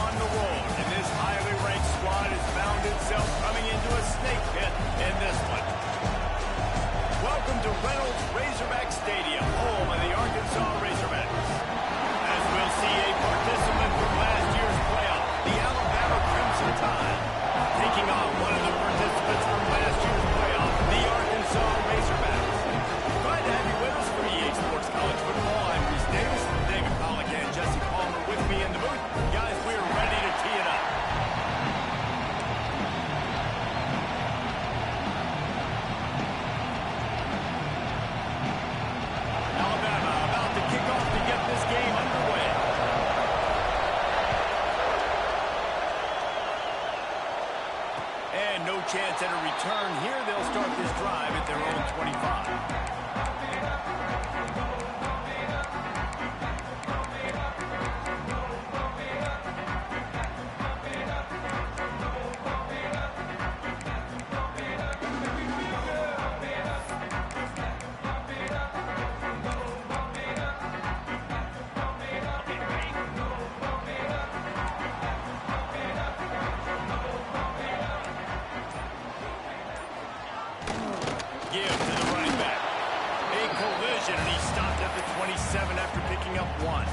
on the road, and this highly ranked squad has found itself coming into a snake pit in this one. Welcome to Reynolds Razorback Stadium, home of the Arkansas Razorbacks. As we'll see a participant from last year's playoff, the Alabama Crimson Tide, taking on one of the participants from last year's playoff, the Arkansas Razorbacks. Glad to have you with us for EA Sports College Football. I'm Reese Davis, David Pollack and Jesse Palmer with me in the booth. Guys, we are ready to tee it up. Alabama about to kick off to get this game underway. And no chance at a return here. They'll start this drive at their own 25. Give to the running back. A collision, and he stopped at the 27 after picking up one.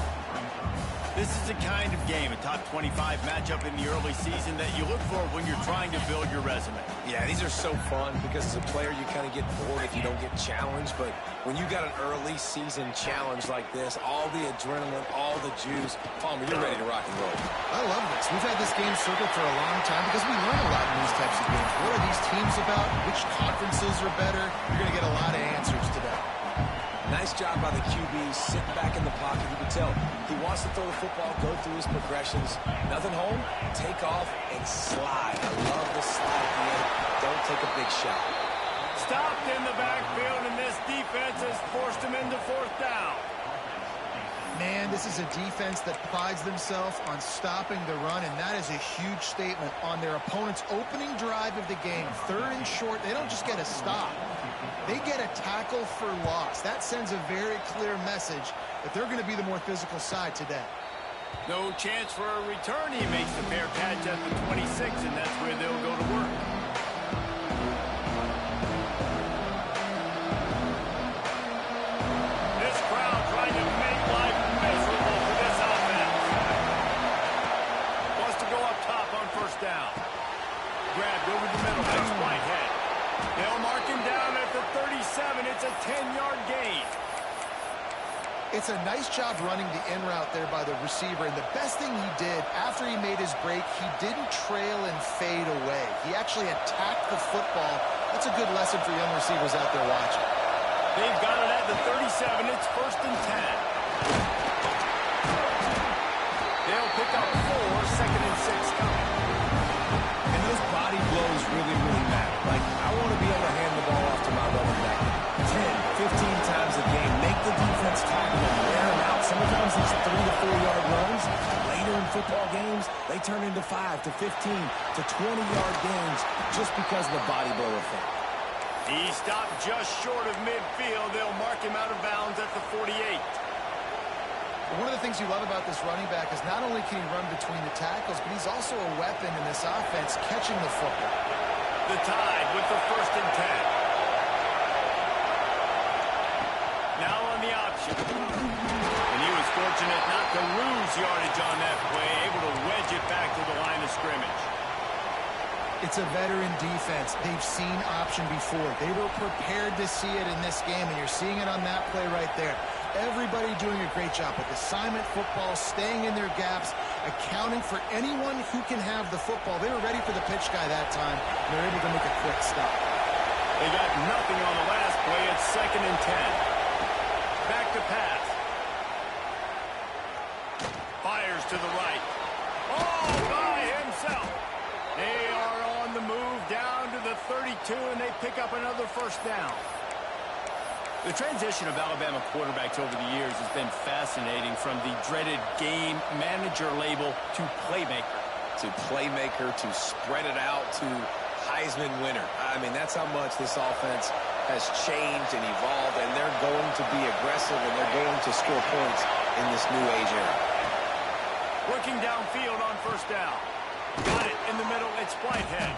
This is the kind of game, a top 25 matchup in the early season, that you look for when you're trying to build your resume. Yeah, these are so fun because as a player you kind of get bored if you don't get challenged, but when you got an early season challenge like this, all the adrenaline, all the juice, Palmer, you're ready to rock and roll. I love this. We've had this game circled for a long time because we learn a lot in these types of games. What are these teams about? Which conferences are better? You're going to get a lot of answers today. Nice job by the QB, sitting back in the pocket. You can tell he wants to throw the football, go through his progressions. Nothing home, take off, and slide. I love the slide at the end. Don't take a big shot. Stopped in the backfield, and this defense has forced him into fourth down. Man, this is a defense that prides themselves on stopping the run, and that is a huge statement on their opponent's opening drive of the game. Third and short, they don't just get a stop. They get a tackle for loss. That sends a very clear message that they're going to be the more physical side today. No chance for a return. He makes the fair catch at the 26, and that's where they'll go to work. This crowd trying to make life miserable for this offense. Wants to go up top on first down. Grabbed over the middle. That's Whitehead. They'll mark him down at the 37. It's a 10-yard gain. It's a nice job running the in route there by the receiver, and the best thing he did after he made his break, he didn't trail and fade away. He actually attacked the football. That's a good lesson for young receivers out there watching. They've got it at the 37. It's first and 10. They'll pick up 4, second and 6 coming. And those body blows really, really matter. Like, I want to be able to hand the ball off to my running back 10, 15 times a game. Make the defense tackle and wear them out. Sometimes these 3 to 4 yard runs, later in football games, they turn into 5 to 15 to 20-yard gains just because of the body blow effect. He stopped just short of midfield. They'll mark him out of bounds at the 48. One of the things you love about this running back is not only can he run between the tackles, but he's also a weapon in this offense catching the football. The Tide with the first and 10. Now on the option. And he was fortunate not to lose yardage on that play, able to wedge it back to the line of scrimmage. It's a veteran defense. They've seen option before. They were prepared to see it in this game, and you're seeing it on that play right there. Everybody doing a great job with assignment football, staying in their gaps, accounting for anyone who can have the football. They were ready for the pitch guy that time, and they're able to make a quick stop. They got nothing on the last play. It's second and 10. Back to pass. Fires to the right. Oh, by himself. They are on the move down to the 32, and they pick up another first down. The transition of Alabama quarterbacks over the years has been fascinating, from the dreaded game manager label to playmaker. To playmaker, to spread it out, to Heisman winner. I mean, that's how much this offense has changed and evolved, and they're going to be aggressive, and they're going to score points in this new age era. Looking downfield on first down. Got it in the middle. It's Whitehead.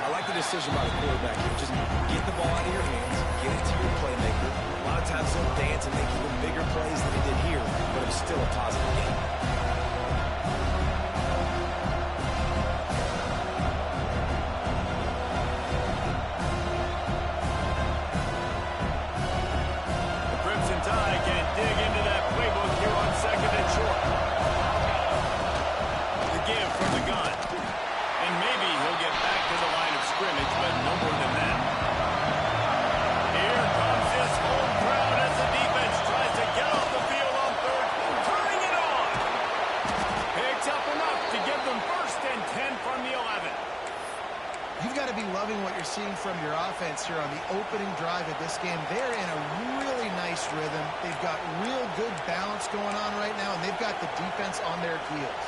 I like the decision by the quarterback here. Just get the ball out of your hands, get it to your playmaker. A lot of times they'll dance and make even bigger plays than they did here, but it was still a positive game. The Crimson Tide can dig into that playbook here on second and short. The give from the gun. And maybe he'll get back to the line of scrimmage, but no more than that. Here comes this home crowd as the defense tries to get off the field on third, turning it on. Picks up enough to give them first and 10 from the 11. You've got to be loving what you're seeing from your offense here on the opening drive of this game. They're in a really nice rhythm. They've got real good balance going on right now, and they've got the defense on their heels.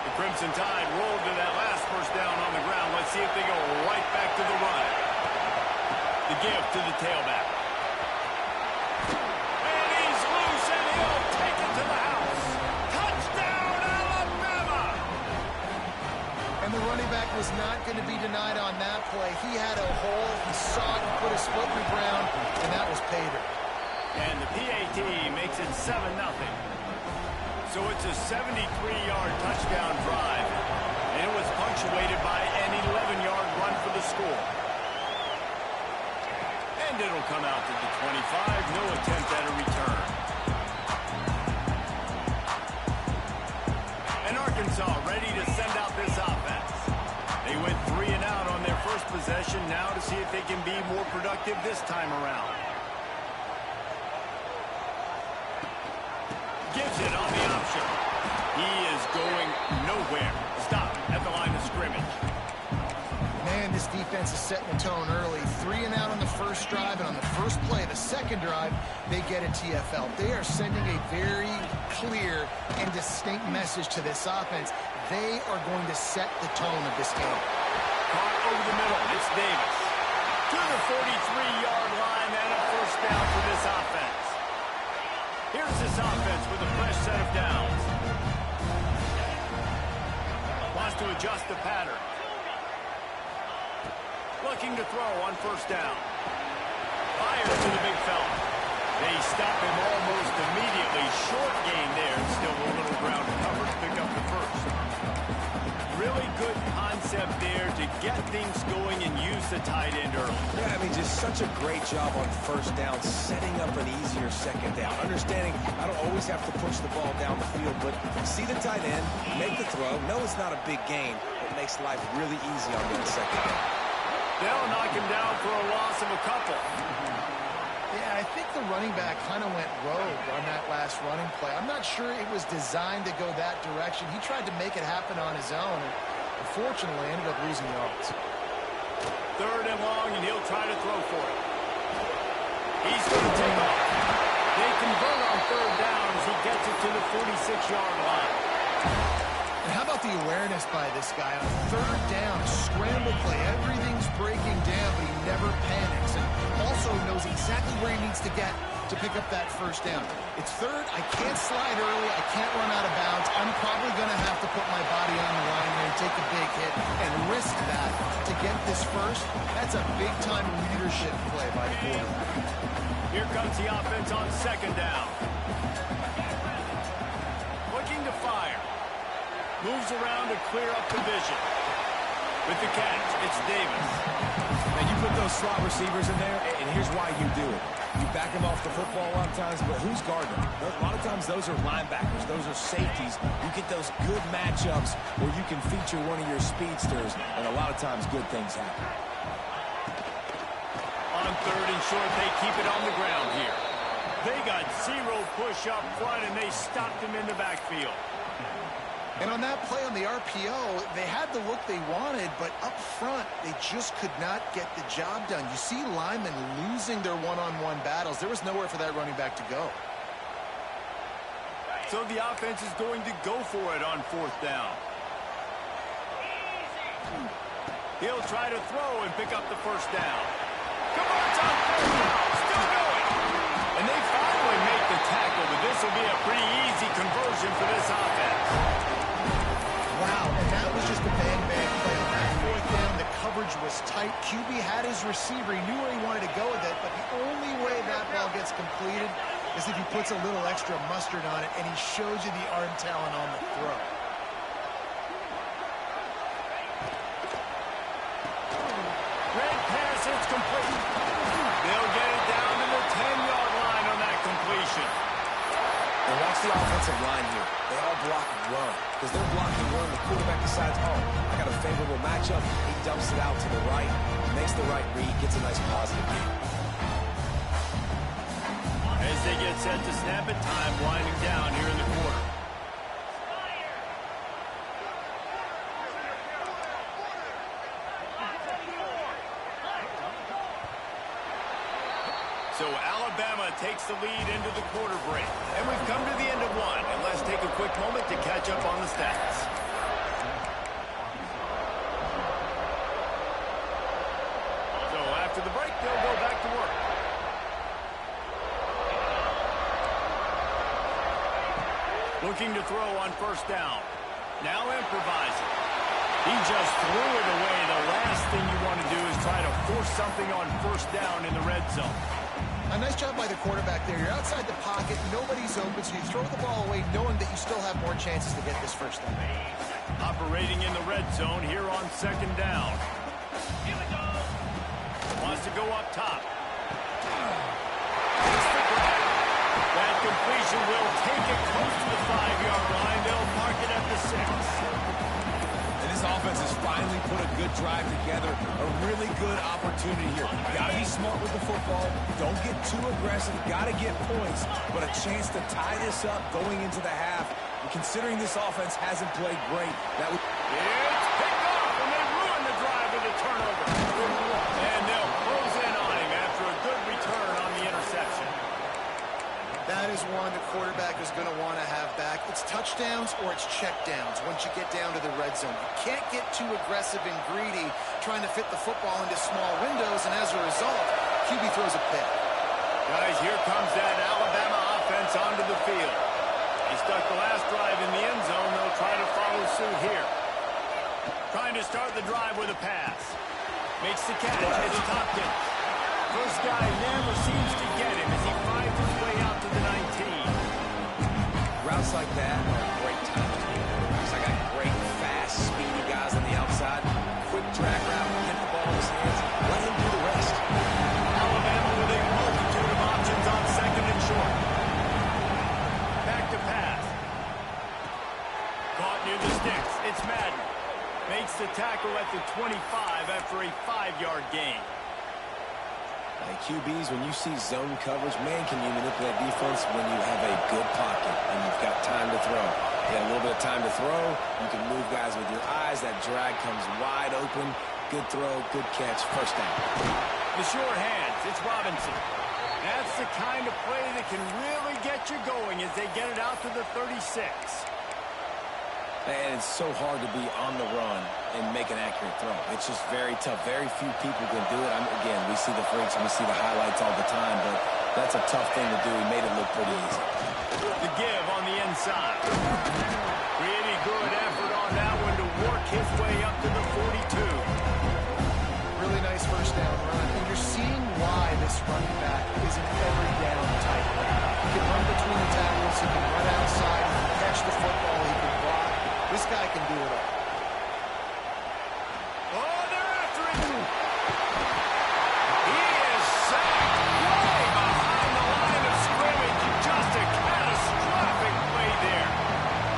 The Crimson Tide rolled to that last first down on the ground. Let's see if they go right back to the run. The give to the tailback. And he's loose, and he'll take it to the house. Touchdown, Alabama! And the running back was not going to be denied on that play. He had a hole. He saw it, put his foot in the ground, and that was pay dirt. And the PAT makes it 7-0. So it's a 73-yard touchdown drive, and it was punctuated by an 11-yard run for the score. And it'll come out to the 25, no attempt at a return. And Arkansas ready to send out this offense. They went 3 and out on their first possession, now to see if they can be more productive this time around. Gives it on the option. He is going nowhere. Stop at the line of scrimmage. Man, this defense is setting the tone early. 3 and out on the first drive, and on the first play of the second drive, they get a TFL. They are sending a very clear and distinct message to this offense. They are going to set the tone of this game. Caught over the middle. It's Davis. To the 43-yard line and a first down for this offense. Here's this offense with a fresh set of downs. Wants to adjust the pattern. Looking to throw on first down. Fires to the big fella. They stop him almost immediately. Short gain there. Still a little ground to cover to pick up the first. Really good concept there to get things going and use the tight end early. Yeah, I mean, just such a great job on first down, setting up an easier second down. Understanding I don't always have to push the ball down the field, but see the tight end, make the throw. No, it's not a big gain. It makes life really easy on that second down. They'll knock him down for a loss of a couple. Yeah, I think the running back kind of went rogue on that last running play. I'm not sure it was designed to go that direction. He tried to make it happen on his own, and unfortunately ended up losing yards. 3rd and long, and he'll try to throw for it. He's going to take off. They convert on 3rd down as he gets it to the 46-yard line. And how about the awareness by this guy on 3rd down, scramble play, everything's breaking down, but he never panics, and also knows exactly where he needs to get to pick up that first down. It's 3rd, I can't slide early, I can't run out of bounds, I'm probably going to have to put my body on the line here and take a big hit and risk that to get this first. That's a big-time leadership play by the quarterback. Here comes the offense on 2nd down. Looking to fire. Moves around to clear up the vision. With the catch, it's Davis. And you put those slot receivers in there, and here's why you do it. You back them off the football a lot of times, but who's guarding them? A lot of times those are linebackers. Those are safeties. You get those good matchups where you can feature one of your speedsters, and a lot of times good things happen. On 3rd and short, they keep it on the ground here. They got 0 push up front, and they stopped him in the backfield. And on that play on the RPO, they had the look they wanted, but up front, they just could not get the job done. You see linemen losing their one-on-one battles. There was nowhere for that running back to go. So the offense is going to go for it on 4th down. He'll try to throw and pick up the first down. Converts on 3rd down, still going. And they this will be a pretty easy conversion for this offense. Wow, and that was just a bang-bang play. On that fourth down, the coverage was tight. QB had his receiver. He knew where he wanted to go with it, but the only way that ball gets completed is if he puts a little extra mustard on it, and he shows you the arm talent on the throw. Great pass, it's complete. They'll get it down to the 10-yard line on that completion. And watch the offensive line here. They all block and run. Because they're blocking run, the quarterback decides, oh, I got a favorable matchup. He dumps it out to the right, makes the right read, gets a nice positive gain. As they get set to snap it, time winding down here in the quarter. So Alabama takes the lead into the quarter break. And we've come to the end of one. And let's take a quick moment to catch up on the stats. So after the break, they'll go back to work. Looking to throw on first down. Now improvising. He just threw it away. The last thing you want to do is try to force something on first down in the red zone. A nice job by the quarterback there. You're outside the pocket, nobody's open, so you throw the ball away knowing that you still have more chances to get this first down. Operating in the red zone here on second down. Here we go. Wants to go up top. That completion will take it close to the 5-yard line. They'll mark it at the 6. This offense has finally put a good drive together. A really good opportunity here. Got to be smart with the football. Don't get too aggressive. Got to get points. But a chance to tie this up going into the half. And considering this offense hasn't played great, that would... It's picked off, and they ruin the drive with a turnover. And they'll close in on him after a good return on the interception. That is one the quarterback is going to want to have back. It's touchdowns or it's checkdowns once you get down to the red zone. You can't get too aggressive and greedy trying to fit the football into small windows, and as a result, QB throws a pick. Guys, here comes that Alabama offense onto the field. He stuck the last drive in the end zone. They'll try to follow suit here. Trying to start the drive with a pass. Makes the catch. It's Tompkins. First guy never seems to get him as he finds his way out to the 19. Routes like that are a great time to be quarterbacks. I got great, fast, speedy guys on the outside. Quick drag route, get the ball in his hands, let him do the rest. Alabama with a multitude of options on second and short. Back to pass. Caught near the sticks. It's Madden. Makes the tackle at the 25 after a 5-yard gain. Hey, QBs, when you see zone coverage, man, can you manipulate defense when you have a good pocket and you've got time to throw. You got a little bit of time to throw. You can move guys with your eyes. That drag comes wide open. Good throw, good catch, first down. The sure hands, it's Robinson. That's the kind of play that can really get you going as they get it out to the 36. And it's so hard to be on the run and make an accurate throw. It's just very tough. Very few people can do it. Again, we see the freaks and we see the highlights all the time, but that's a tough thing to do. He made it look pretty easy. The give on the inside. Really good effort on that one to work his way up to the 42. Really nice first down run. And you're seeing why this running back is an every down type player. He can run between the tackles, he can run outside, he can catch the football, he can block. This guy can do it all. Oh, they're after him. He is sacked way behind the line of scrimmage. Just a catastrophic play there.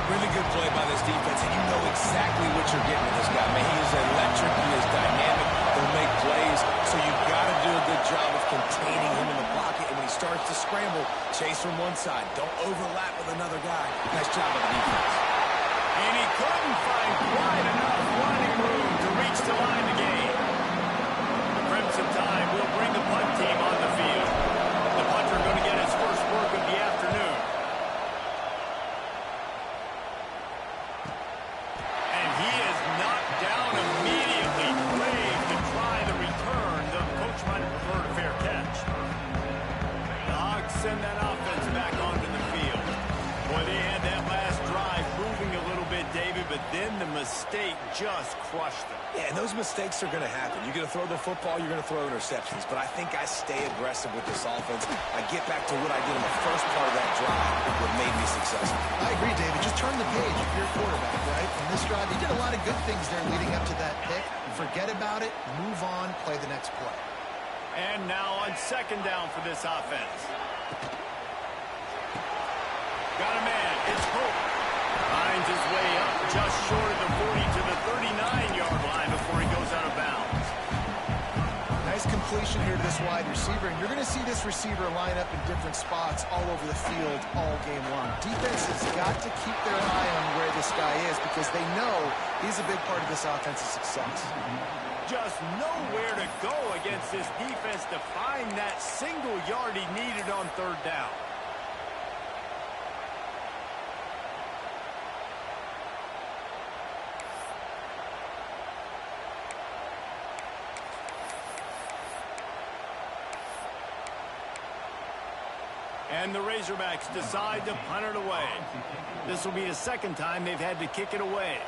Really good play by this defense, and you know exactly what you're getting with this guy. Man, he is electric. He is dynamic. He'll make plays, so you've got to do a good job of containing him in the pocket. And when he starts to scramble, chase from one side. Don't overlap with another guy. Nice job of the defense. And he couldn't find quite enough running room to reach the line to gain. The Crimson Tide will bring the punt team on the field. The punter going to get his first work of the afternoon. And he is knocked down immediately. Brave to try the return. The coach might have preferred a fair catch. The Hogs send that offense back onto the field. crushed them. Yeah, and those mistakes are going to happen. You're going to throw the football, you're going to throw interceptions. But I think I stay aggressive with this offense. I get back to what I did in the first part of that drive that made me successful. I agree, David. Just turn the page if you're a quarterback, right? From this drive, you did a lot of good things there leading up to that pick. Forget about it, move on, play the next play. And now on second down for this offense. Got a man. It's Hope. Finds his way up just short of the 40 to the 39-yard line before he goes out of bounds. Nice completion here to this wide receiver, and you're going to see this receiver line up in different spots all over the field all game long. Defense has got to keep their eye on where this guy is because they know he's a big part of this offensive success. Just nowhere to go against this defense to find that single yard he needed on third down. And the Razorbacks decide to punt it away. This will be the second time they've had to kick it away.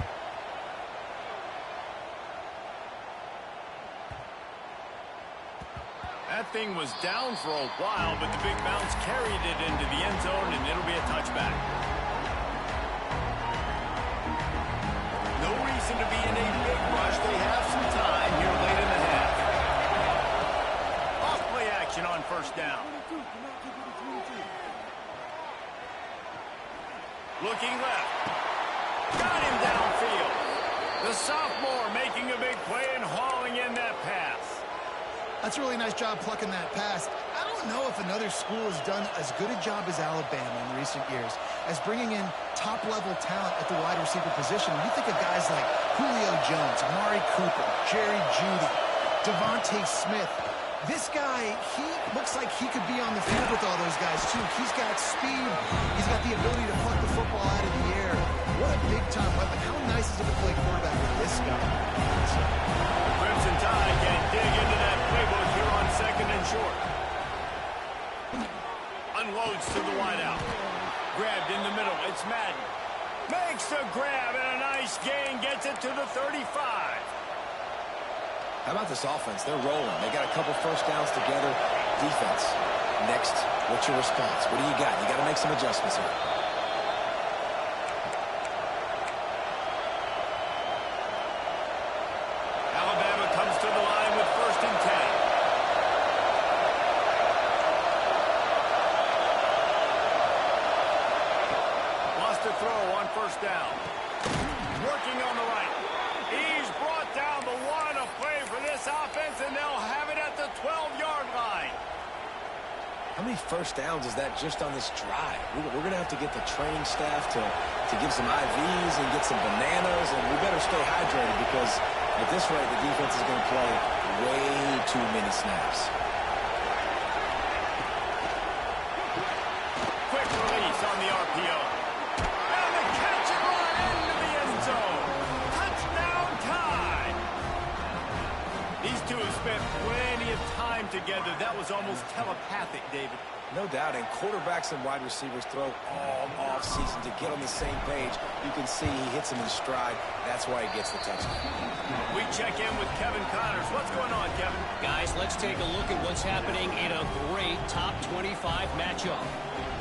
That thing was down for a while, but the big bounce carried it into the end zone, and it'll be a touchback. No reason to be in a big rush. They have some time here late in the half. Off play action on first down. Looking left. Got him downfield. The sophomore making a big play and hauling in that pass. That's a really nice job plucking that pass. I don't know if another school has done as good a job as Alabama in recent years as bringing in top-level talent at the wide receiver position. You think of guys like Julio Jones, Amari Cooper, Jerry Jeudy, Devontae Smith. This guy, he looks like he could be on the field with all those guys, too. He's got speed. He's got the ability to pluck the football out of the air. What a big-time weapon. How nice is it to play quarterback with this guy? Crimson Tide can dig into that playbook here on second and short. Unloads to the wideout. Grabbed in the middle. It's Madden. Makes the grab and a nice gain. Gets it to the 35. How about this offense? They're rolling. They got a couple first downs together. Defense. Next, what's your response? What do you got? You got to make some adjustments here. Alabama comes to the line with first and 10. Lost a throw on first down. Working on the right. He's brought down the one, a play for this offense, and they'll have it at the 12-yard line. How many first downs is that just on this drive? We're going to have to get the training staff to give some IVs and get some bananas, and we better stay hydrated because at this rate, the defense is going to play way too many snaps. Quick release on the RPO. And the catch and run into the end zone. Touchdown time. These two have spent plenty of time together. That was almost telepathic, David. No doubt, and quarterbacks and wide receivers throw all offseason to get on the same page. You can see he hits him in stride. That's why he gets the touchdown. We check in with Kevin Connors. What's going on, Kevin? Guys, let's take a look at what's happening in a great top 25 matchup.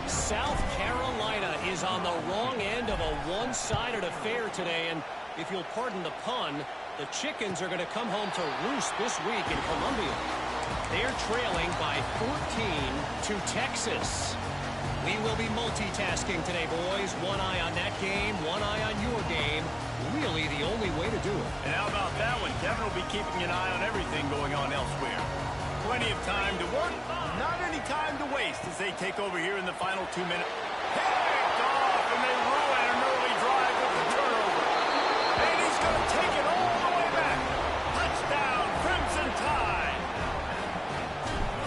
South Carolina is on the wrong end of a one-sided affair today, and if you'll pardon the pun, the chickens are going to come home to roost this week in Columbia. They're trailing by 14 to Texas. We will be multitasking today, boys. One eye on that game, one eye on your game. Really the only way to do it. And how about that one? Kevin will be keeping an eye on everything going on elsewhere. Plenty of time to work, not any time to waste as they take over here in the final 2 minutes. Picked off, and they ruin an early drive with the turnover. And he's going to take it all the way back. Touchdown, Crimson Tide.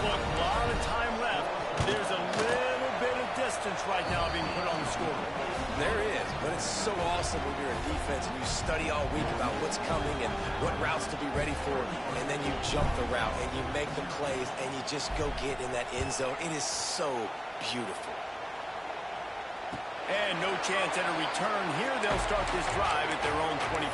Look, a lot of time left. There's a little bit of distance right now being put on the scoreboard. There is, but it's so awesome when you're a defense and you study all week about what's coming and what routes to be ready for, and then you jump the route and you make the plays and you just go get in that end zone. It is so beautiful. And no chance at a return here. They'll start this drive at their own 25.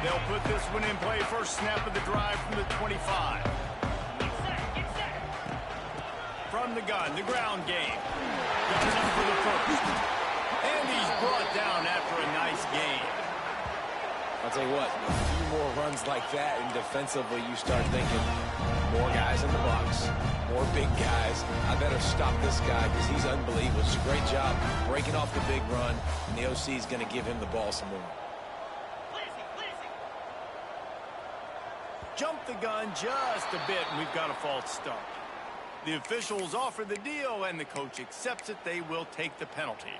They'll put this one in play first snap of the drive from the 25. From the gun, the ground game. Gun's up for the first. And he's brought down after a nice game. I'll tell you what, a few more runs like that, and defensively you start thinking, more guys in the box, more big guys. I better stop this guy because he's unbelievable. It's a great job breaking off the big run, and the OC is going to give him the ball some more. Jump the gun just a bit, and we've got a false start. The officials offer the deal, and the coach accepts it. They will take the penalty.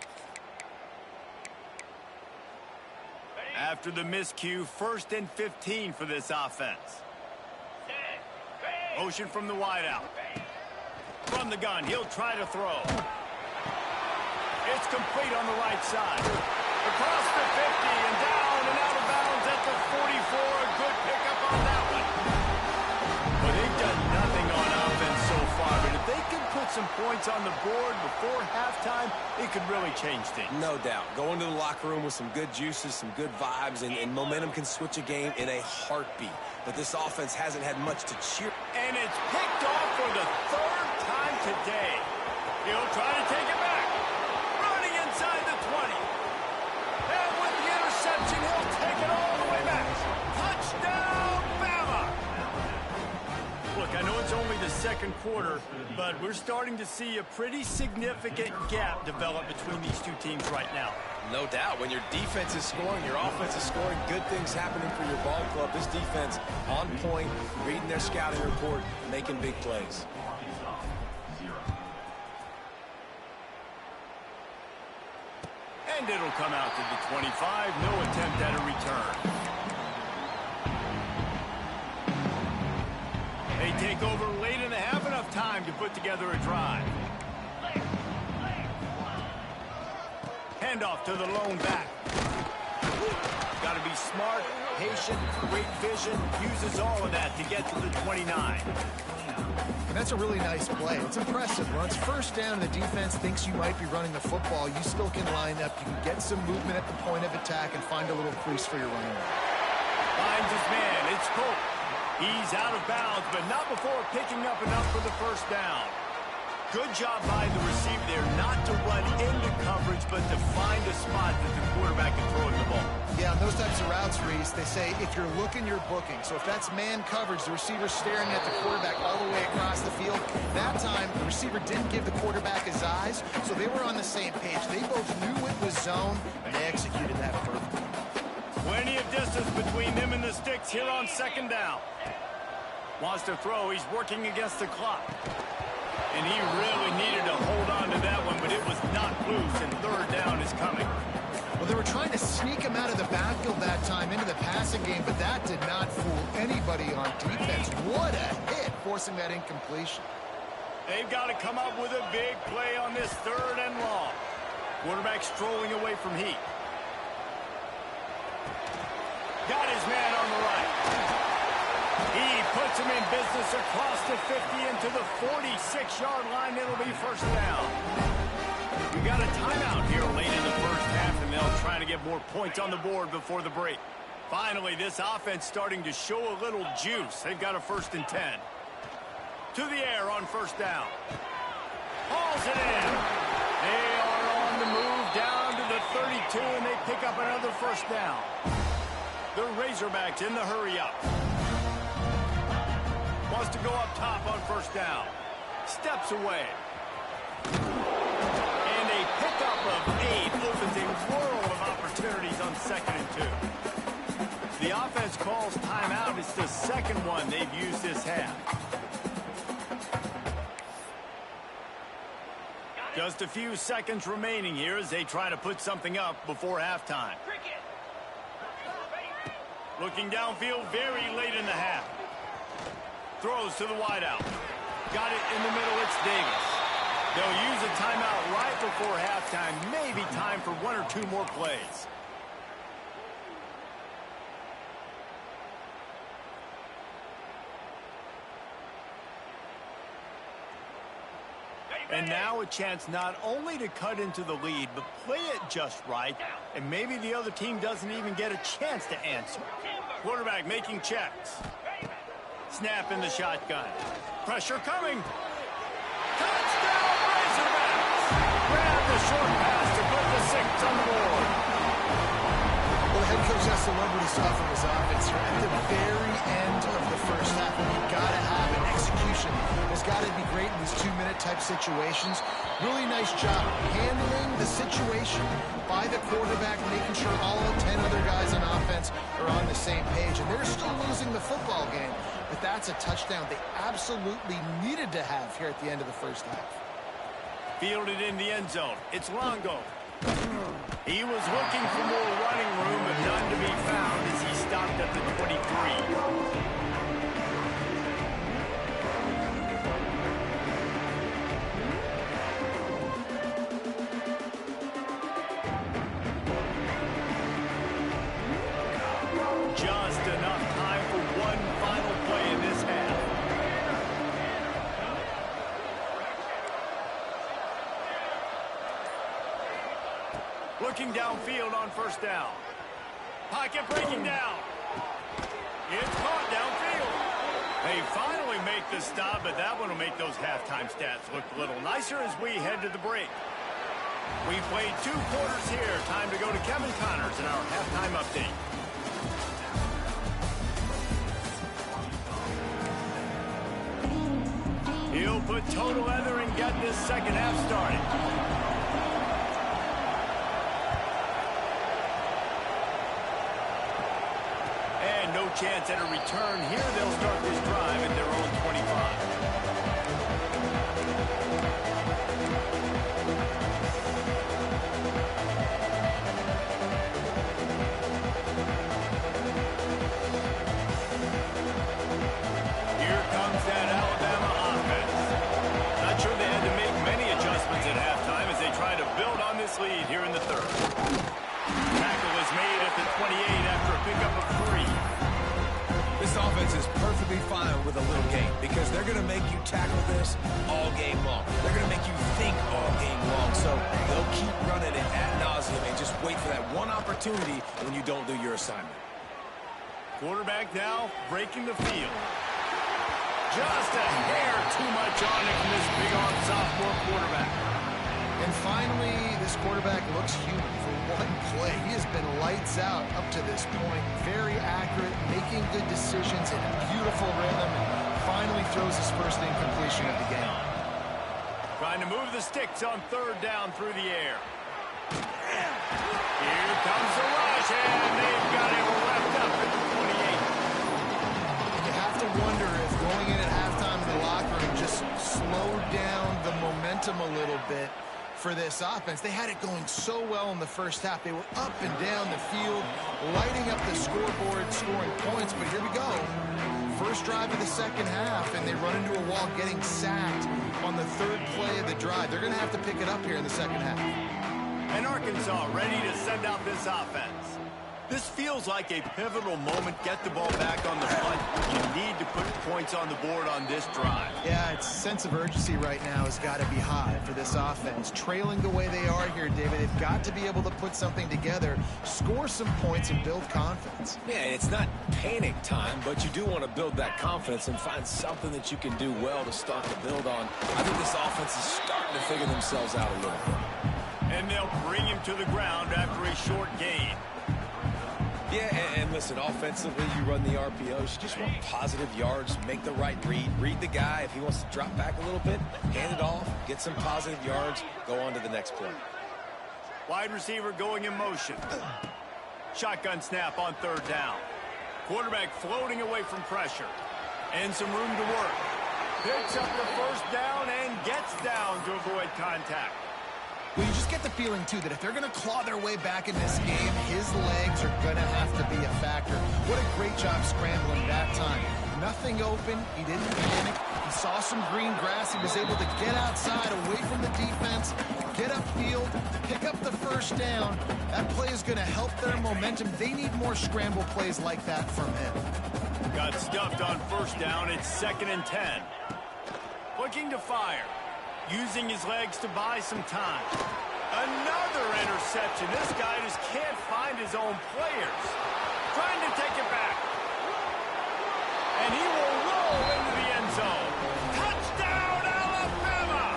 After the miscue, 1st and 15 for this offense. Motion from the wideout. From the gun, he'll try to throw. It's complete on the right side. Across the 50 and down and out of bounds at the 44. A good pickup on that one. But they've done nothing on offense so far. But if they can put some points on the board before halftime, it could really change things. No doubt. Go into the locker room with some good juices, some good vibes, and momentum can switch a game in a heartbeat. But this offense hasn't had much to cheer. And it's picked off for the 3rd time today. He'll try to take it back. Running inside the 20. And with the interception, he'll take it all the way back. Touchdown, Bama! Look, I know it's only the 2nd quarter, but we're starting to see a pretty significant gap develop between these two teams right now. No doubt. When your defense is scoring, your offense is scoring, good things happening for your ball club. This defense on point, reading their scouting report, making big plays. And it'll come out to the 25. No attempt at a return. They take over late in the half, enough time to put together a drive. Handoff to the lone back. Got to be smart, patient, great vision, uses all of that to get to the 29. And that's a really nice play. It's impressive. When it's 1st down and the defense thinks you might be running the football, you still can line up. You can get some movement at the point of attack and find a little crease for your running back. Finds his man. It's Colt. He's out of bounds, but not before picking up enough for the 1st down. Good job by the receiver there not to run into coverage, but to find a spot that the quarterback can throw the ball. Yeah, on those types of routes, Reese, they say if you're looking, you're booking. So if that's man coverage, the receiver's staring at the quarterback all the way across the field. That time, the receiver didn't give the quarterback his eyes, so they were on the same page. They both knew it was zone, and they executed that perfectly. Plenty of distance between them and the sticks here on 2nd down. Wants to throw. He's working against the clock. And he really needed to hold on to that one, but it was not loose, and 3rd down is coming. Well, they were trying to sneak him out of the backfield that time into the passing game, but that did not fool anybody on defense. What a hit, forcing that incompletion. They've got to come up with a big play on this 3rd and long. Quarterback strolling away from heat. Got his man on the right. He puts him in business across the 50 into the 46-yard line. It'll be 1st down. We got a timeout here late in the 1st half, and they'll try to get more points on the board before the break. Finally, this offense starting to show a little juice. They've got a 1st and 10. To the air on 1st down. Hauls it in. They are on the move down to the 32, and they pick up another 1st down. The Razorbacks in the hurry-up. Wants to go up top on 1st down. Steps away. And a pickup of 8 opens a world of opportunities on 2nd and 2. The offense calls timeout. It's the 2nd one they've used this half. Just a few seconds remaining here as they try to put something up before halftime. Looking downfield very late in the half. Throws to the wideout. Got it in the middle. It's Davis. They'll use a timeout right before halftime. Maybe time for 1 or 2 more plays. And now a chance not only to cut into the lead, but play it just right, and maybe the other team doesn't even get a chance to answer. Quarterback making checks. Snap in the shotgun. Pressure coming. Touchdown, Razorbacks! Grab the short pass to put the 6 on the board. Well, the head coach has to love what he saw from his offense here at the very end of the first half. And you've got to have an execution. It's got to be great in these 2-minute type situations. Really nice job handling the situation by the quarterback, making sure all 10 other guys on offense are on the same page. And they're still losing the football game. But that's a touchdown they absolutely needed to have here at the end of the first half. Fielded in the end zone. It's Longo. He was looking for more running room, but none to be found as he stopped at the 23. Just enough time for one final play in this half. Looking downfield on first down. Pocket breaking down. It's caught downfield. They finally make the stop, but that one will make those halftime stats look a little nicer as we head to the break. We played 2 quarters here. Time to go to Kevin Connors in our halftime update. He'll put total leather and get this second half started. And no chance at a return here. They'll start this drive at their own 25. Here comes that Alabama offense. Not sure they had to make many adjustments at halftime as they try to build on this lead here in the third. Tackle is made at the 28 after a pickup of 3. This offense is perfectly fine with a little game because they're going to make you tackle this all game long. They're going to make you think all game long. So they'll keep running it ad nauseum and just wait for that one opportunity when you don't do your assignment. Quarterback now breaking the field. Just a hair too much on it from this big-arm sophomore quarterback. And finally, this quarterback looks human for one play. He has been lights out up to this point. Very accurate, making good decisions in a beautiful rhythm, and finally throws his first incompletion of the game. Trying to move the sticks on third down through the air. Here comes the rush, and they've got him wrapped up at the 28. You have to wonder if going in at halftime in the locker room just slowed down the momentum a little bit for this offense. They had it going so well in the first half. They were up and down the field, lighting up the scoreboard, scoring points. But here we go. First drive of the second half, and they run into a wall, getting sacked on the third play of the drive. They're going to have to pick it up here in the second half. And Arkansas ready to send out this offense. This feels like a pivotal moment. Get the ball back on the front. You need to put points on the board on this drive. Yeah, its sense of urgency right now has got to be high for this offense. Trailing the way they are here, David, they've got to be able to put something together, score some points, and build confidence. Yeah, it's not panic time, but you do want to build that confidence and find something that you can do well to start to build on. I think this offense is starting to figure themselves out a little bit. And they'll bring him to the ground after a short gain. Yeah, and listen, offensively, you run the RPOs. You just want positive yards, make the right read. Read the guy. If he wants to drop back a little bit, hand it off, get some positive yards, go on to the next play. Wide receiver going in motion. Shotgun snap on third down. Quarterback floating away from pressure. And some room to work. Picks up the first down and gets down to avoid contact. Well, you just get the feeling, too, that if they're going to claw their way back in this game, his legs are going to have to be a factor. What a great job scrambling that time. Nothing open. He didn't panic. He saw some green grass. He was able to get outside, away from the defense, get upfield, pick up the first down. That play is going to help their momentum. They need more scramble plays like that from him. Got stuffed on first down. It's 2nd and 10. Looking to fire. using his legs to buy some time. Another interception. This guy just can't find his own players. Trying to take it back. And he will roll into the end zone. Touchdown, Alabama!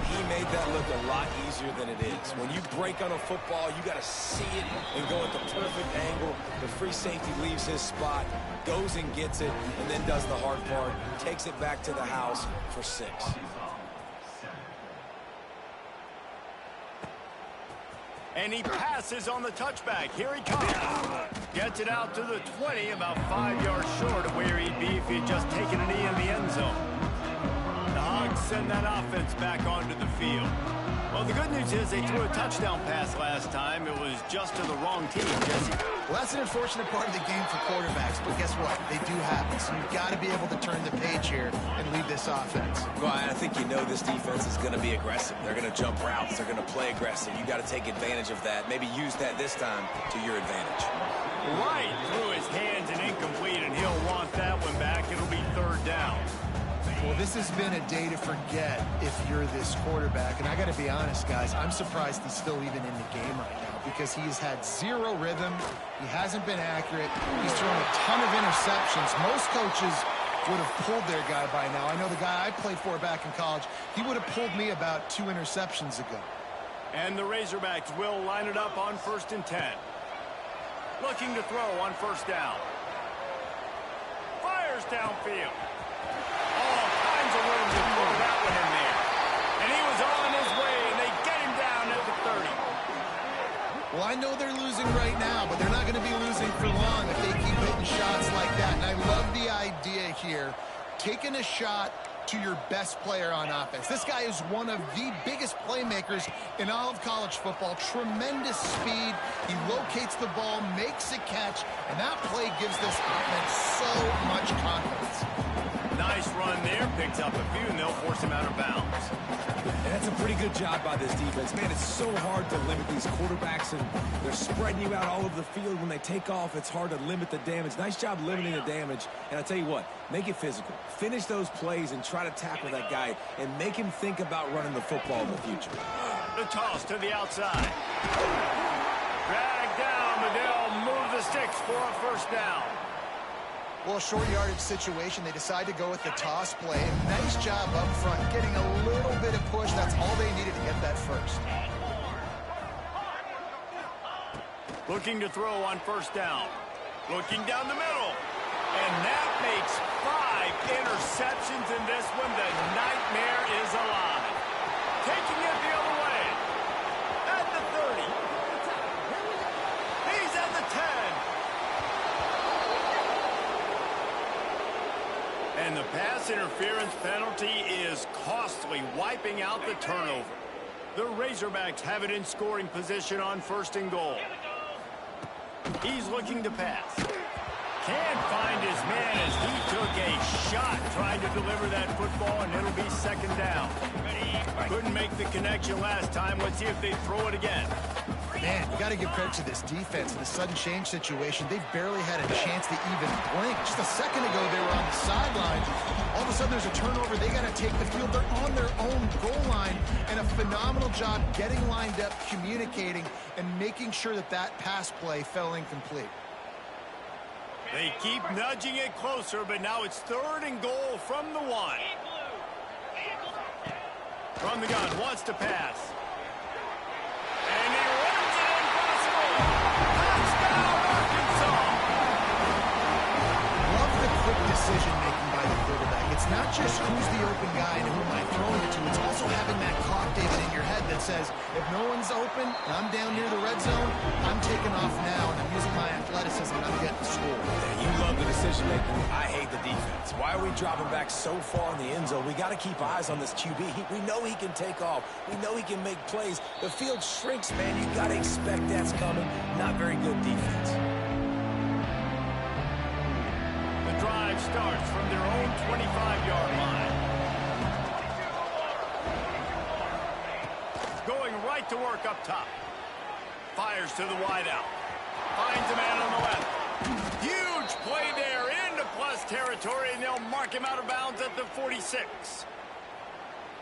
He made that look a lot easier than it is. When you break on a football, you got to see it and go at the perfect angle. The free safety leaves his spot, goes and gets it, and then does the hard part, takes it back to the house for 6. And he passes on the touchback. Here he comes. Gets it out to the 20, about 5 yards short of where he'd be if he'd just taken a knee in the end zone. The Hogs send that offense back onto the field. Well, the good news is they threw a touchdown pass last time. It was just to the wrong team, Jesse. Well, that's an unfortunate part of the game for quarterbacks, but guess what? They do happen. So you've got to be able to turn the page here and lead this offense. Well, I think you know this defense is going to be aggressive. They're going to jump routes. They're going to play aggressive. You got to take advantage of that. Maybe use that this time to your advantage. Right through his hands and incomplete, and he'll want that one back. It'll be 3rd down. Well, this has been a day to forget if you're this quarterback. And I got to be honest, guys, I'm surprised he's still even in the game right now because he's had 0 rhythm. He hasn't been accurate. He's thrown a ton of interceptions. Most coaches would have pulled their guy by now. I know the guy I played for back in college, he would have pulled me about 2 interceptions ago. And the Razorbacks will line it up on 1st and 10. Looking to throw on 1st down. Fires downfield. All kinds of room to throw that one in there. And he was on his way, and they get him down at the 30. Well, I know they're losing right now, but they're not going to be losing for long if they keep hitting shots like that. And I love the idea here, taking a shot to your best player on offense. This guy is one of the biggest playmakers in all of college football. Tremendous speed. He locates the ball, makes a catch, and that play gives this offense so much confidence. Nice run there. Picks up a few, and they'll force him out of bounds. And that's a pretty good job by this defense. Man, it's so hard to limit these quarterbacks, and they're spreading you out all over the field. When they take off, it's hard to limit the damage. Nice job limiting the damage. And I tell you what, make it physical. Finish those plays and try to tackle that guy and make him think about running the football in the future. The toss to the outside. Drag down, but they'll move the sticks for a 1st down. Well, a short yardage situation, they decide to go with the toss play. Nice job up front, getting a little bit of push. That's all they needed to get that 1st. Looking to throw on 1st down. Looking down the middle. And that makes 5 interceptions in this one. The nightmare is alive. Taking it the other way. At the 30. He's at the 10. And the pass interference penalty is costly, wiping out the turnover. The Razorbacks have it in scoring position on 1st and goal. He's looking to pass. Can't find his man as he took a shot trying to deliver that football, and it'll be 2nd down. Couldn't make the connection last time. Let's see if they throw it again. Man, you got to give credit to this defense in the sudden change situation. They've barely had a chance to even blink. Just a second ago, they were on the sidelines. All of a sudden, there's a turnover. They got to take the field. They're on their own goal line, and a phenomenal job getting lined up, communicating, and making sure that that pass play fell incomplete. They keep nudging it closer, but now it's 3rd and goal from the 1. From the gun, wants to pass. And he runs it impossible. Touchdown, Arkansas. Love the quick decision-making by the quarterback. It's not just who's the open guy and who am I throwing it to. It's also having that clock, David, in your head that says, if no one's open and I'm down near the red zone, I'm taking off now, and I'm using my athleticism, and I'm getting the score. Yeah, you love the decision-making. I hate the defense. Why are we dropping back so far in the end zone? We got to keep eyes on this QB. We know he can take off. We know he can make plays. The field shrinks, man. You got to expect that's coming. Not very good defense. The drive starts from their own 25-yard line. Going right to work up top. Fires to the wideout. Finds a man on the left. Huge play there into plus territory, and they'll mark him out of bounds at the 46.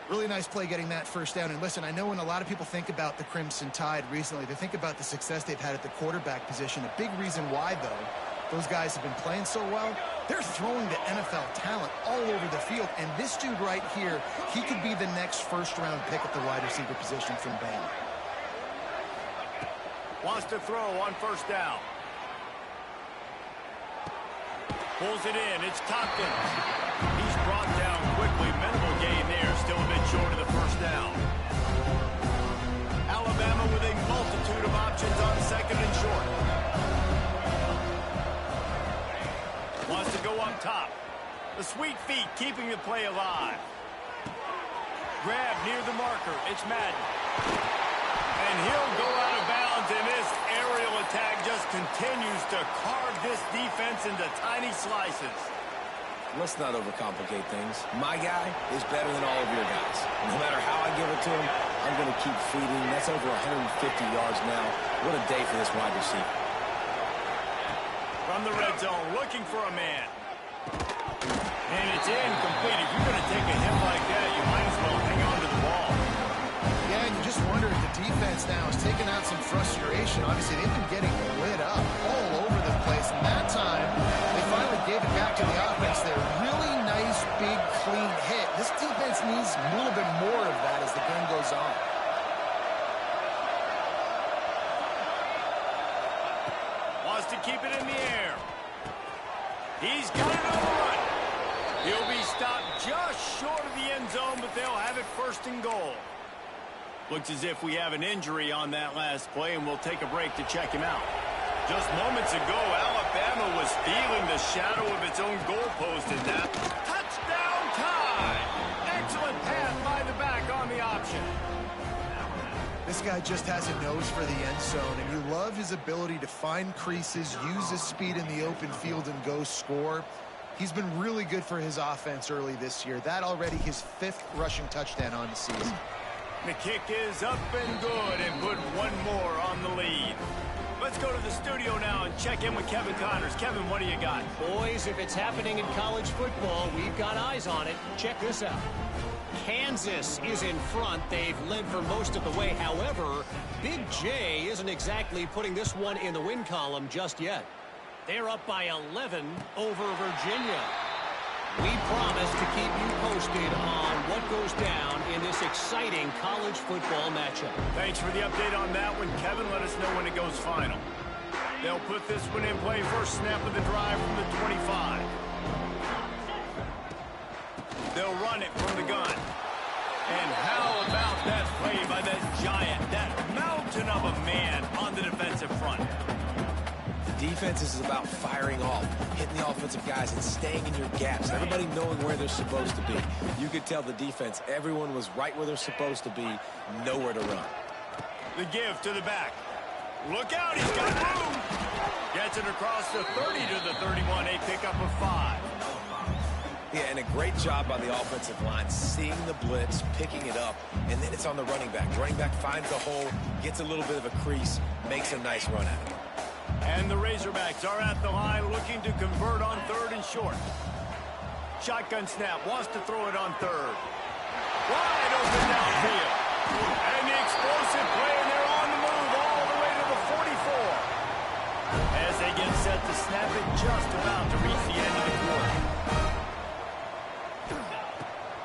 Really nice play getting that first down. And listen, I know when a lot of people think about the Crimson Tide recently, they think about the success they've had at the quarterback position. A big reason why, though, those guys have been playing so well, they're throwing to NFL talent all over the field. And this dude right here, he could be the next first-round pick at the wide receiver position from Bama. Wants to throw on first down. Pulls it in. It's Tompkins. He's brought down quickly. Minimal gain there. Still a bit short of the first down. Alabama with a multitude of options on second and short. Wants to go up top. The sweet feet keeping the play alive. Grab near the marker. It's Madden. And he'll go out of bounds, and this aerial attack just continues to carve this defense into tiny slices. Let's not overcomplicate things. My guy is better than all of your guys. No matter how I give it to him, I'm going to keep feeding. That's over 150 yards now. What a day for this wide receiver. From the red zone, looking for a man. And it's incomplete. If you're going to take a hit like that, you might as well hang on to the ball. Yeah, and you just wonder if the defense now has taken out some frustration. Obviously, they've been getting lit up all over the place. And that time, they finally gave it back to the offense there. Really nice, big, clean hit. This defense needs a little bit more of that as the game goes on. Wants to keep it in the air. He's got it on the run. He'll be stopped just short of the end zone, but they'll have it first and goal. Looks as if we have an injury on that last play, and we'll take a break to check him out. Just moments ago, Alabama was feeling the shadow of its own goalpost in that. Touchdown Tide! Excellent pass by the back on the option. This guy just has a nose for the end zone, and you love his ability to find creases, use his speed in the open field, and go score. He's been really good for his offense early this year. That already his 5th rushing touchdown on the season. The kick is up and good, and put one more on the lead. Let's go to the studio now and check in with Kevin Connors. Kevin, what do you got? Boys, if it's happening in college football, we've got eyes on it. Check this out. Kansas is in front. They've led for most of the way. However, Big J isn't exactly putting this one in the win column just yet. They're up by 11 over Virginia. We promise to keep you posted on what goes down in this exciting college football matchup. Thanks for the update on that one, Kevin. Let us know when it goes final. They'll put this one in play. First snap of the drive from the 25. They'll run it from the gun. And how about that play by that giant, that mountain of a man on the defensive front? Defense is about firing off, hitting the offensive guys and staying in your gaps. Everybody knowing where they're supposed to be. You could tell the defense, everyone was right where they're supposed to be, nowhere to run. The give to the back. Look out, he's got room. Gets it across the 30 to the 31, a pickup of 5. Yeah, and a great job by the offensive line, seeing the blitz, picking it up, and then it's on the running back. The running back finds a hole, gets a little bit of a crease, makes a nice run at it. And the Razorbacks are at the line looking to convert on 3rd and short. Shotgun snap, wants to throw it on 3rd. Wide open downfield. And the explosive play, and they're on the move all the way to the 44. As they get set to snap it, just about to reach the end of the quarter.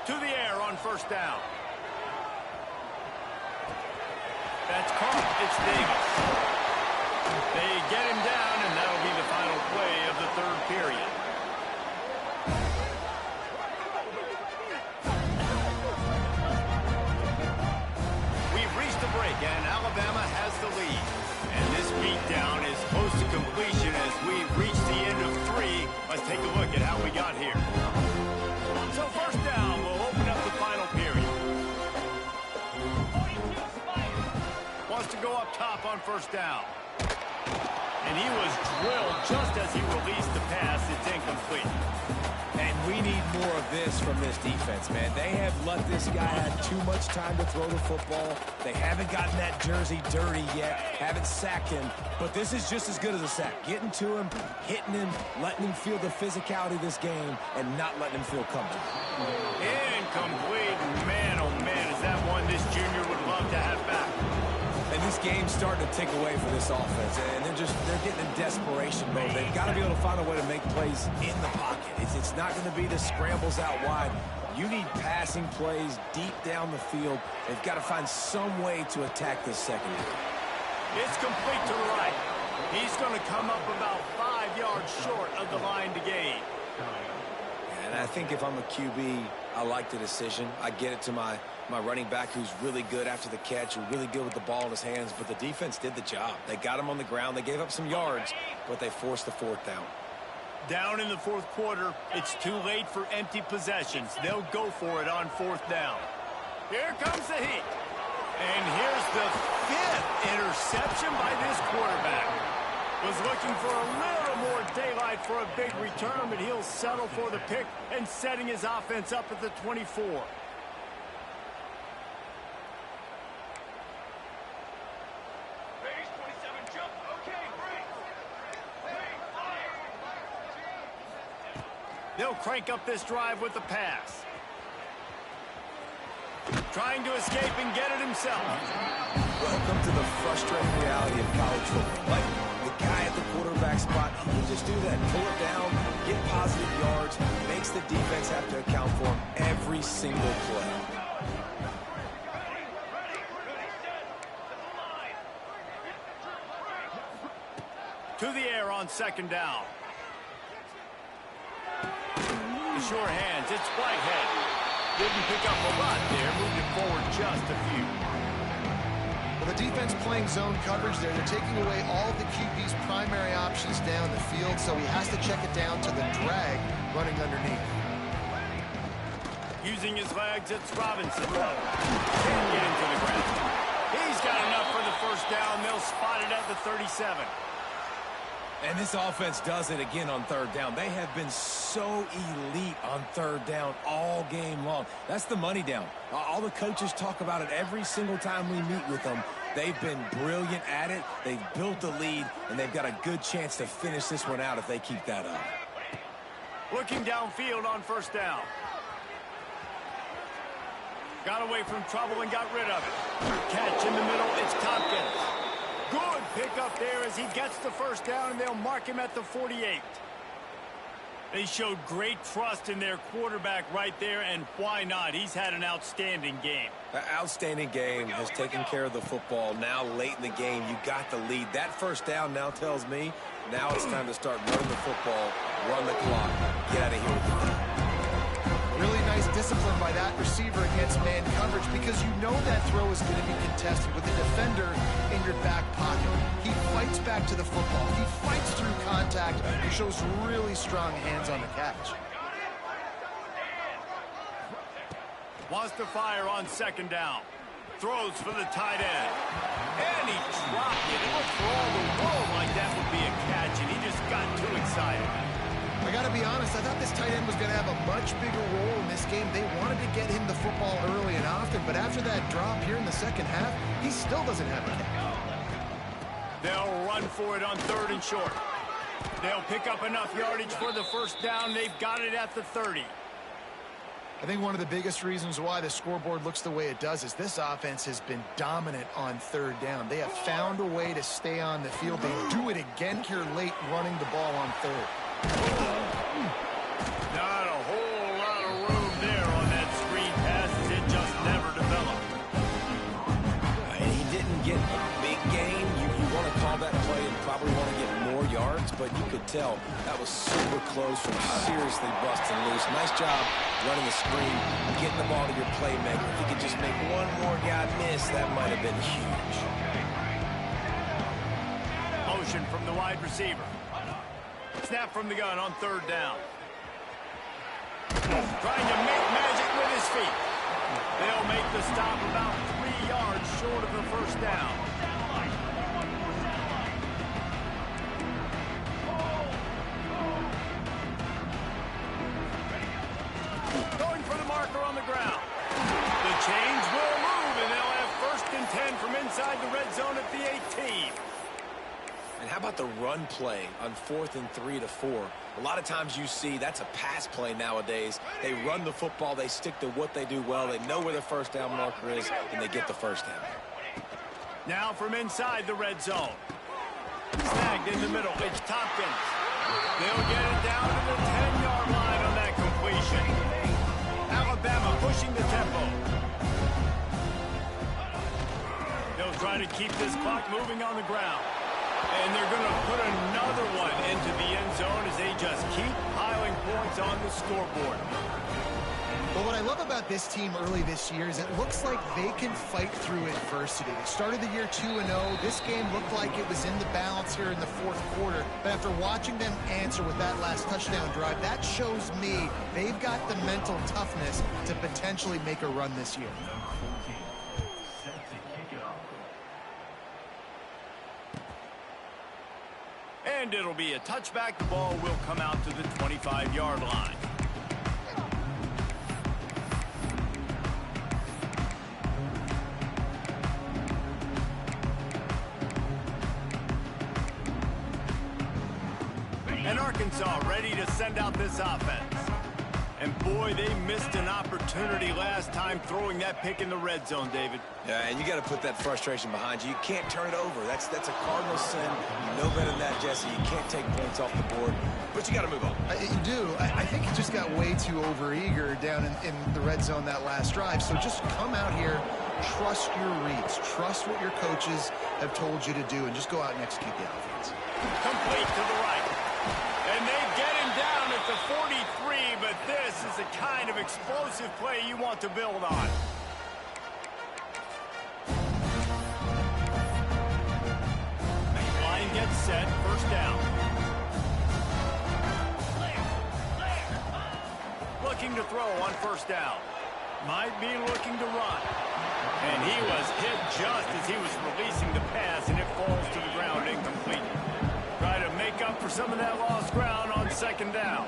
To the air on first down. That's caught. It's Davis. They get him down, and that'll be the final play of the 3rd period. We've reached the break, and Alabama has the lead. And this beatdown is close to completion as we've reached the end of 3. Let's take a look at how we got here. So first down, we'll open up the final period. Wants to go up top on first down. And he was drilled just as he released the pass. It's incomplete. And we need more of this from this defense, man. They have let this guy have too much time to throw the football. They haven't gotten that jersey dirty yet, haven't sacked him. But this is just as good as a sack. Getting to him, hitting him, letting him feel the physicality of this game, and not letting him feel comfortable. Incomplete. Man, oh This game's starting to tick away for this offense, and they're getting in desperation mode. They've got to be able to find a way to make plays in the pocket. It's not going to be the scrambles out wide. You need passing plays deep down the field. They've got to find some way to attack this secondary. It's complete to the right. He's going to come up about 5 yards short of the line to gain. And I think if I'm a QB, I like the decision. I get it to my running back who's really good after the catch, who's really good with the ball in his hands, but the defense did the job. They got him on the ground. They gave up some yards, but they forced the fourth down. Down in the fourth quarter, it's too late for empty possessions. They'll go for it on fourth down. Here comes the heat. And here's the 5th interception by this quarterback. Was looking for a little more daylight for a big return, but he'll settle for the pick and setting his offense up at the 24. They'll crank up this drive with the pass. Trying to escape and get it himself. Welcome to the frustrating reality of college football. Like the guy at the quarterback spot, he can just do that. Pull it down, get positive yards, makes the defense have to account for him every single play. To the air on second down. The sure hands, it's Whitehead. Didn't pick up a lot there, moved it forward just a few. Well, the defense playing zone coverage there. They're taking away all of the QB's primary options down the field, so he has to check it down to the drag running underneath. Using his legs, it's Robinson. Can't get into the ground. He's got enough for the first down. They'll spot it at the 37. And this offense does it again on third down. They have been so elite on third down all game long. That's the money down. All the coaches talk about it every single time we meet with them. They've been brilliant at it. They've built the lead, and they've got a good chance to finish this one out if they keep that up. Looking downfield on first down. Got away from trouble and got rid of it. Catch in the middle, it's Tompkins. Good pickup there as he gets the first down, and they'll mark him at the 48. They showed great trust in their quarterback right there, and why not? He's had an outstanding game. An outstanding game, has taken care of the football. Now, late in the game, you got the lead. That first down now tells me now it's time to start running the football, run the clock, get out of here with the game. Really nice discipline by that receiver against man coverage, because you know that throw is going to be contested with the defender in your back pocket. He fights back to the football. He fights through contact. He shows really strong hands on the catch. Wants to fire on second down. Throws for the tight end. And he dropped it. It looked for all the world like that would be a catch, and he just got too excited. I got to be honest, I thought this tight end was going to have a much bigger role in this game. They wanted to get him the football early and often, but after that drop here in the second half, he still doesn't have a catch. They'll run for it on third and short. They'll pick up enough yardage for the first down. They've got it at the 30. I think one of the biggest reasons why the scoreboard looks the way it does is this offense has been dominant on third down. They have found a way to stay on the field. They do it again here late, running the ball on third. Not a whole lot of room there on that screen pass, as it just never developed. And he didn't get a big gain. You want to call that play and probably want to get more yards, but you could tell that was super close from seriously busting loose. Nice job running the screen, getting the ball to your playmaker. If he could just make one more guy miss, that might have been huge. Motion from the wide receiver. Snap from the gun on third down. Trying to make magic with his feet. They'll make the stop about 3 yards short of the first down. Going for the marker on the ground. The chains will move, and they'll have first and 10 from inside the red zone at the 18. And how about the run play on 4th and 3 to 4? A lot of times you see that's a pass play nowadays. They run the football, they stick to what they do well, they know where the first down marker is, and they get the first down. Now from inside the red zone. Snagged in the middle. It's Tompkins. They'll get it down to the 10-yard line on that completion. Alabama pushing the tempo. They'll try to keep this clock moving on the ground. And they're going to put another one into the end zone as they just keep piling points on the scoreboard. Well, what I love about this team early this year is it looks like they can fight through adversity. They started the year 2-0. This game looked like it was in the balance here in the fourth quarter. But after watching them answer with that last touchdown drive, that shows me they've got the mental toughness to potentially make a run this year. And it'll be a touchback. The ball will come out to the 25-yard line. And Arkansas ready to send out this offense. And boy, they missed an opportunity last time throwing that pick in the red zone, David. Yeah, and you got to put that frustration behind you. You can't turn it over. That's a cardinal sin. You know better than that, Jesse. You can't take points off the board, but you got to move on. You do. I think he just got way too overeager down in the red zone that last drive. So just come out here, trust your reads, trust what your coaches have told you to do, and just go out and execute the offense. Complete to the right. And they get him down at the 43, but this is the kind of explosive play you want to build on. Line gets set, first down. Looking to throw on first down. Might be looking to run. And he was hit just as he was releasing the pass, and it falls to the ground incomplete. Try to make up for some of that lost ground on second down.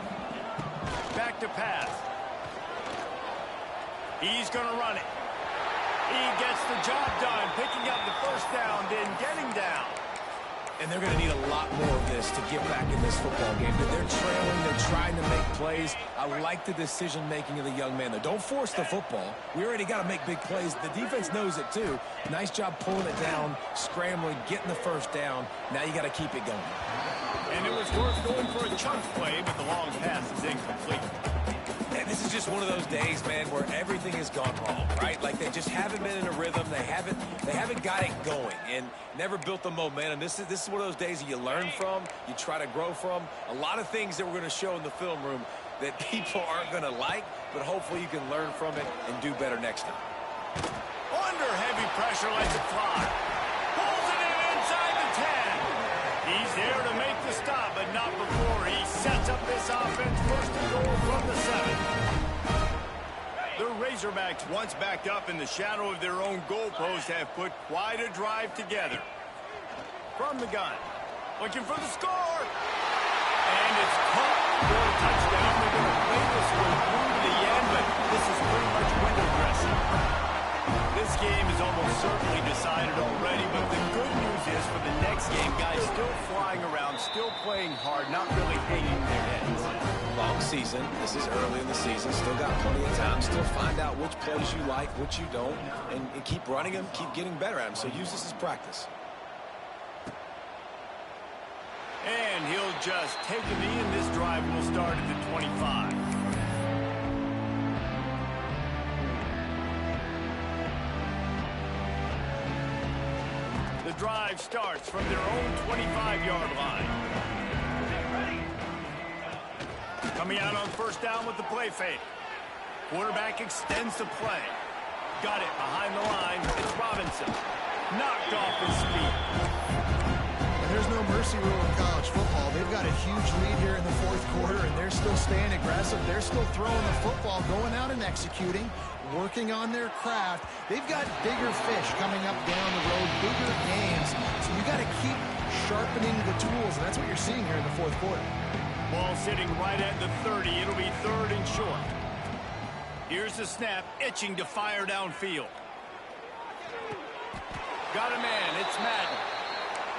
Back to pass. He's going to run it. He gets the job done, picking up the first down, then getting down. And they're going to need a lot more of this to get back in this football game. They're trailing. They're trying to make plays. I like the decision-making of the young man, though. Don't force the football. We already got to make big plays. The defense knows it, too. Nice job pulling it down, scrambling, getting the first down. Now you got to keep it going. And it was worth going for a chunk play, but the long pass is incomplete. And this is just one of those days, man, where everything has gone wrong, right? Like they just haven't been in a rhythm. They haven't got it going and never built the momentum. This is one of those days that you learn from, you try to grow from. A lot of things that we're going to show in the film room that people aren't going to like, but hopefully you can learn from it and do better next time. Under heavy pressure, lets it fly. Pulls it in inside the 10. He's there to make the stop, but not before he sets up this offense first and goal from the 7. The Razorbacks, once backed up in the shadow of their own goalpost, have put quite a drive together. From the gun, looking for the score. And it's caught for a touchdown. They're going to play this one through to the end, but this is pretty much window dressing. This game is almost certainly decided already, but the good news is for the next game, guys still flying around, still playing hard, not really hanging their heads. Long season. This is early in the season. Still got plenty of time. Still find out which plays you like, which you don't, and keep running them, keep getting better at them. So use this as practice. And he'll just take a knee, and this drive will start at the 25. The drive starts from their own 25-yard line. Coming out on first down with the play fake. Quarterback extends the play. Got it behind the line. It's Robinson. Knocked off his feet. And there's no mercy rule in college football. They've got a huge lead here in the fourth quarter, and they're still staying aggressive. They're still throwing the football, going out and executing, working on their craft. They've got bigger fish coming up down the road, bigger games. So you got to keep sharpening the tools, and that's what you're seeing here in the fourth quarter. Ball sitting right at the 30. It'll be third and short. Here's the snap, itching to fire downfield. Got a man, it's Madden.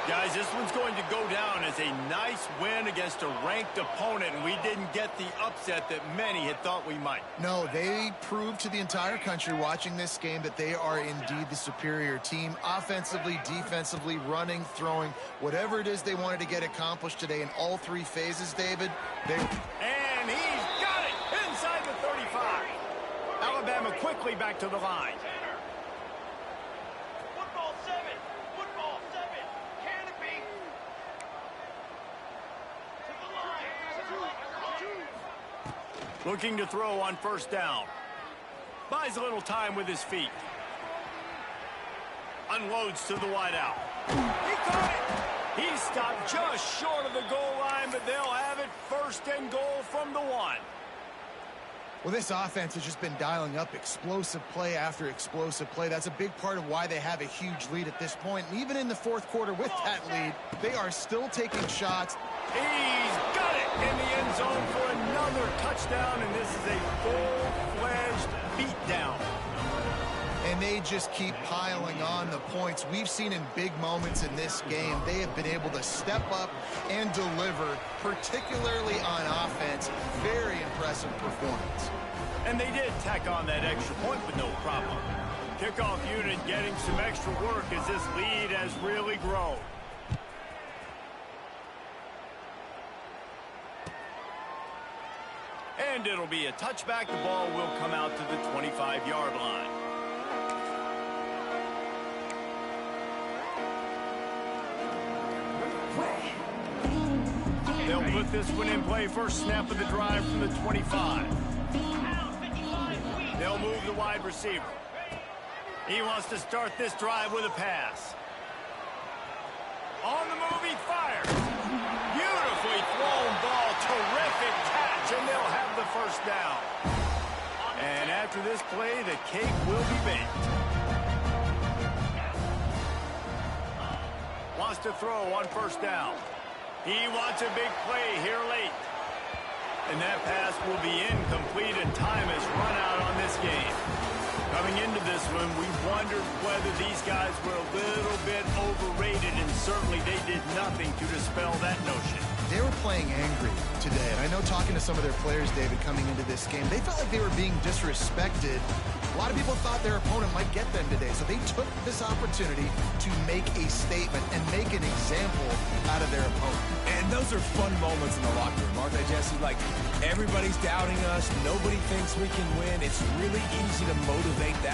Guys, this one's going to go down as a nice win against a ranked opponent, and we didn't get the upset that many had thought we might. No, they proved to the entire country watching this game that they are indeed the superior team. Offensively, defensively, running, throwing, whatever it is they wanted to get accomplished today in all three phases, David. And he's got it inside the 35. Alabama quickly back to the line. Looking to throw on first down. Buys a little time with his feet. Unloads to the wideout. He caught it. He stopped just short of the goal line, but they'll have it first and goal from the 1. Well, this offense has just been dialing up explosive play after explosive play. That's a big part of why they have a huge lead at this point. And even in the fourth quarter with that lead, they are still taking shots. He's got it in the end zone for another touchdown, and this is a full-fledged beatdown. And they just keep piling on the points. We've seen in big moments in this game, they have been able to step up and deliver, particularly on offense. Very impressive performance. And they did tack on that extra point with no problem. Kickoff unit getting some extra work as this lead has really grown. And it'll be a touchback. The ball will come out to the 25-yard line. They'll put this one in play. First snap of the drive from the 25. They'll move the wide receiver. He wants to start this drive with a pass. On the move, he fires. Beautifully thrown ball. Terrific catch, and they'll have the first down. And after this play, the cake will be baked. Wants to throw on first down. He wants a big play here late. And that pass will be incomplete, and time has run out on this game. Coming into this one, we wondered whether these guys were a little bit overrated, and certainly they did nothing to dispel that notion. They were playing angry today, and I know talking to some of their players, David, coming into this game, they felt like they were being disrespected. A lot of people thought their opponent might get them today, so they took this opportunity to make a statement and make an example out of their opponent. And those are fun moments in the locker room, aren't they, Jesse? Like, everybody's doubting us. Nobody thinks we can win. It's really easy to motivate that.